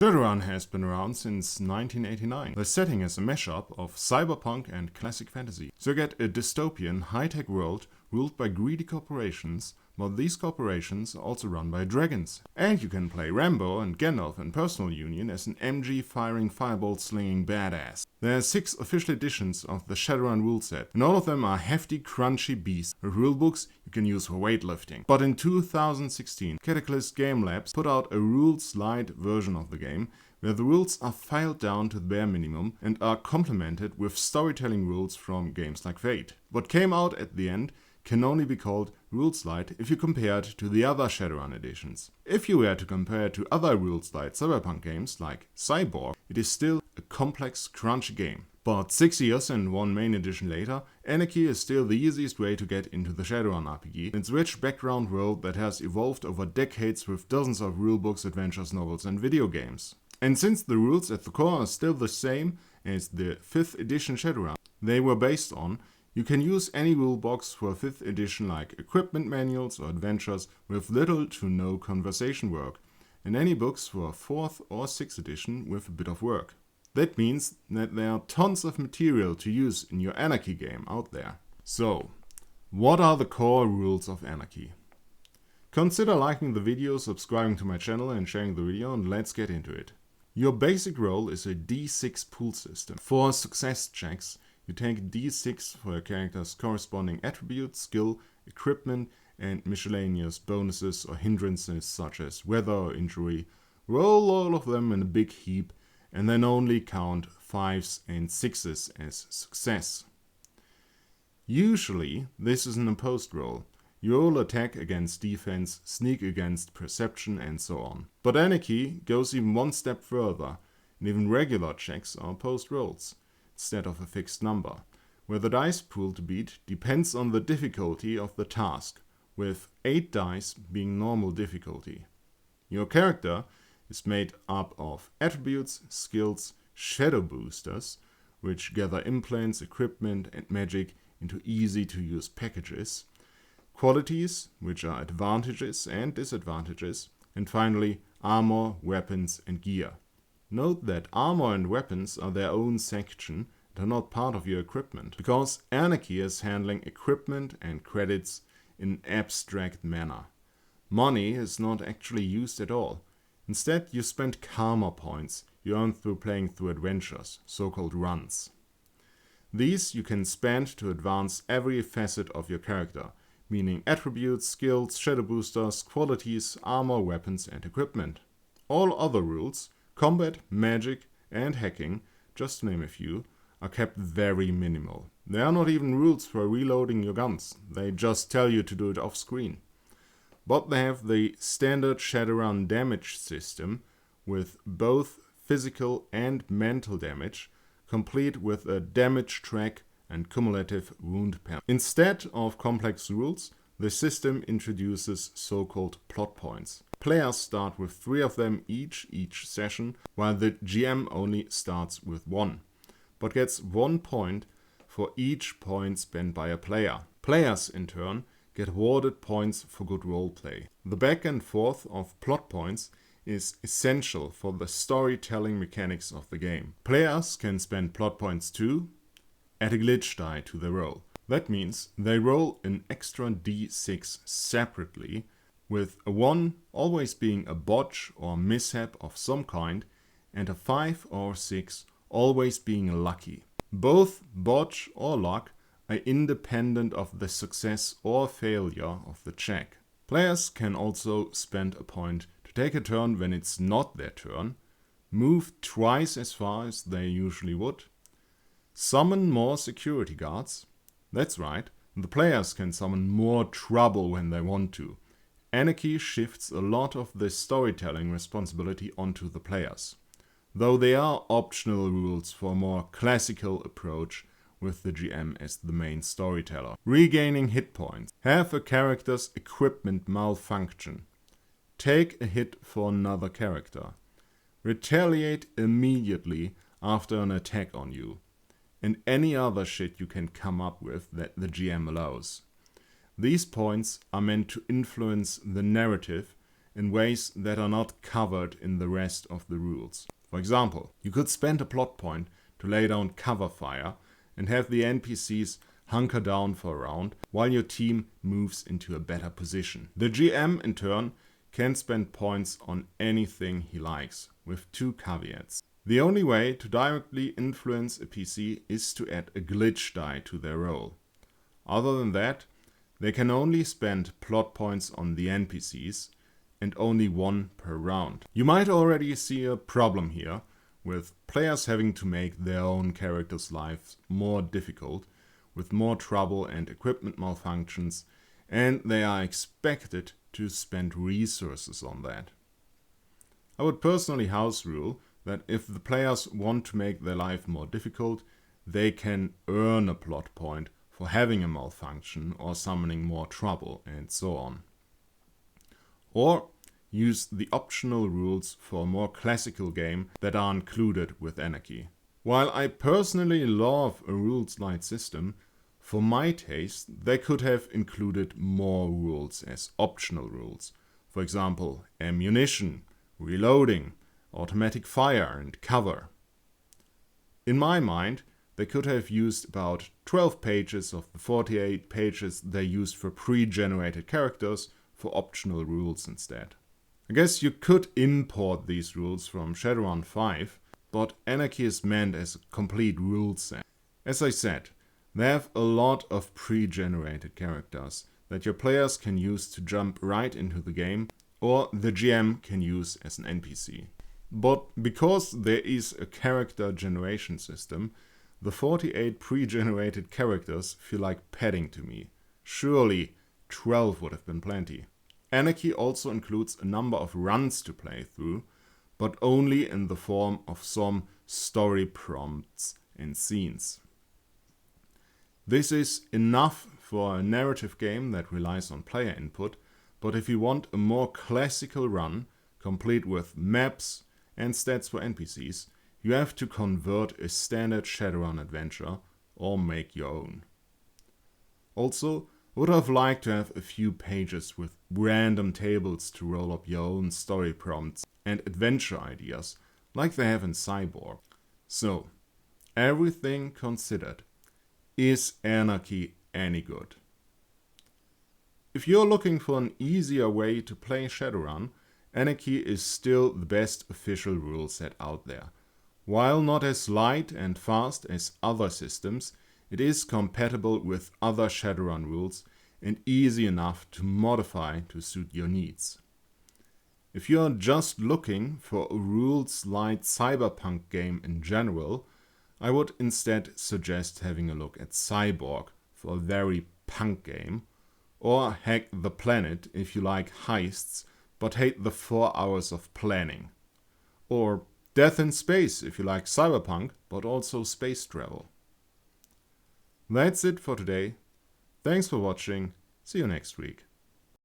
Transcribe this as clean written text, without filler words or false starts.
Shadowrun has been around since 1989. The setting is a mashup of cyberpunk and classic fantasy. So you get a dystopian, high-tech world ruled by greedy corporations, but these corporations are also run by dragons. And you can play Rambo and Gandalf in personal union as an MG firing fireball slinging badass. There are 6 official editions of the Shadowrun rule set, and all of them are hefty, crunchy beasts with rulebooks you can use for weightlifting. But in 2016, Cataclysm Game Labs put out a rules light version of the game, where the rules are filed down to the bare minimum and are complemented with storytelling rules from games like Fate. What came out at the end can only be called rules light if you compare it to the other Shadowrun editions. If you were to compare it to other rules light cyberpunk games like Cyborg, it is still a complex, crunchy game. But 6 years and 1 main edition later, Anarchy is still the easiest way to get into the Shadowrun RPG, its rich background world that has evolved over decades with dozens of rulebooks, adventures, novels and video games. And since the rules at the core are still the same as the 5th edition Shadowrun they were based on, you can use any rulebox for 5th edition like equipment manuals or adventures with little to no conversation work, and any books for 4th or 6th edition with a bit of work. That means that there are tons of material to use in your Anarchy game out there. So, what are the core rules of Anarchy? Consider liking the video, subscribing to my channel and sharing the video, and let's get into it. Your basic role is a D6 pool system. For success checks, you take D6 for your character's corresponding attributes, skill, equipment, and miscellaneous bonuses or hindrances such as weather or injury. Roll all of them in a big heap and then only count 5s and 6s as success. Usually, this is an opposed roll. You roll attack against defense, sneak against perception, and so on. But Anarchy goes even one step further, and even regular checks are opposed rolls, instead of a fixed number, where the dice pool to beat depends on the difficulty of the task, with 8 dice being normal difficulty. Your character is made up of attributes, skills, shadow boosters, which gather implants, equipment, and magic into easy-to-use packages, qualities, which are advantages and disadvantages, and finally armor, weapons, and gear. Note that armor and weapons are their own section and are not part of your equipment, because Anarchy is handling equipment and credits in an abstract manner. Money is not actually used at all. Instead, you spend karma points you earn through playing through adventures, so-called runs. These you can spend to advance every facet of your character, meaning attributes, skills, shadow boosters, qualities, armor, weapons, and equipment. All other rules, combat, magic, and hacking, just to name a few, are kept very minimal. There are not even rules for reloading your guns, they just tell you to do it off screen. But they have the standard Shadowrun damage system with both physical and mental damage, complete with a damage track and cumulative wound penalty. Instead of complex rules, the system introduces so-called plot points. Players start with 3 of them each session, while the GM only starts with 1, but gets 1 point for each point spent by a player. Players, in turn, get awarded points for good roleplay. The back and forth of plot points is essential for the storytelling mechanics of the game. Players can spend plot points too, add a glitch die to their roll. That means they roll an extra d6 separately, with a 1 always being a botch or mishap of some kind, and a 5 or 6 always being lucky. Both botch or luck are independent of the success or failure of the check. Players can also spend a point to take a turn when it's not their turn, move twice as far as they usually would, summon more security guards. That's right, the players can summon more trouble when they want to. Anarchy shifts a lot of the storytelling responsibility onto the players, though there are optional rules for a more classical approach with the GM as the main storyteller. Regaining hit points. Have a character's equipment malfunction. Take a hit for another character. Retaliate immediately after an attack on you. And any other shit you can come up with that the GM allows. These points are meant to influence the narrative in ways that are not covered in the rest of the rules. For example, you could spend a plot point to lay down cover fire and have the NPCs hunker down for a round while your team moves into a better position. The GM, in turn, can spend points on anything he likes, with 2 caveats. The only way to directly influence a PC is to add a glitch die to their roll. Other than that, they can only spend plot points on the NPCs, and only 1 per round. You might already see a problem here, with players having to make their own characters' lives more difficult, with more trouble and equipment malfunctions, and they are expected to spend resources on that. I would personally house rule that if the players want to make their life more difficult, they can earn a plot point for having a malfunction or summoning more trouble, and so on. Or use the optional rules for a more classical game that are included with Anarchy. While I personally love a rules-light system, for my taste they could have included more rules as optional rules. For example, ammunition, reloading, automatic fire and cover. In my mind, they could have used about 12 pages of the 48 pages they used for pre-generated characters for optional rules instead. I guess you could import these rules from Shadowrun 5, but Anarchy is meant as a complete rule set. As I said, they have a lot of pre-generated characters that your players can use to jump right into the game, or the GM can use as an NPC. But because there is a character generation system, the 48 pre-generated characters feel like padding to me. Surely 12 would have been plenty. Anarchy also includes a number of runs to play through, but only in the form of some story prompts and scenes. This is enough for a narrative game that relies on player input, but if you want a more classical run, complete with maps and stats for NPCs, you have to convert a standard Shadowrun adventure or make your own. Also, would have liked to have a few pages with random tables to roll up your own story prompts and adventure ideas, like they have in Cyborg. So, everything considered, is Anarchy any good? If you're looking for an easier way to play Shadowrun, Anarchy is still the best official rule set out there. While not as light and fast as other systems, it is compatible with other Shadowrun rules and easy enough to modify to suit your needs. If you are just looking for a rules-light cyberpunk game in general, I would instead suggest having a look at Cyborg for a very punk game, or Hack the Planet if you like heists but hate the 4 hours of planning, or Death in Space if you like cyberpunk but also space travel. That's it for today. Thanks for watching. See you next week.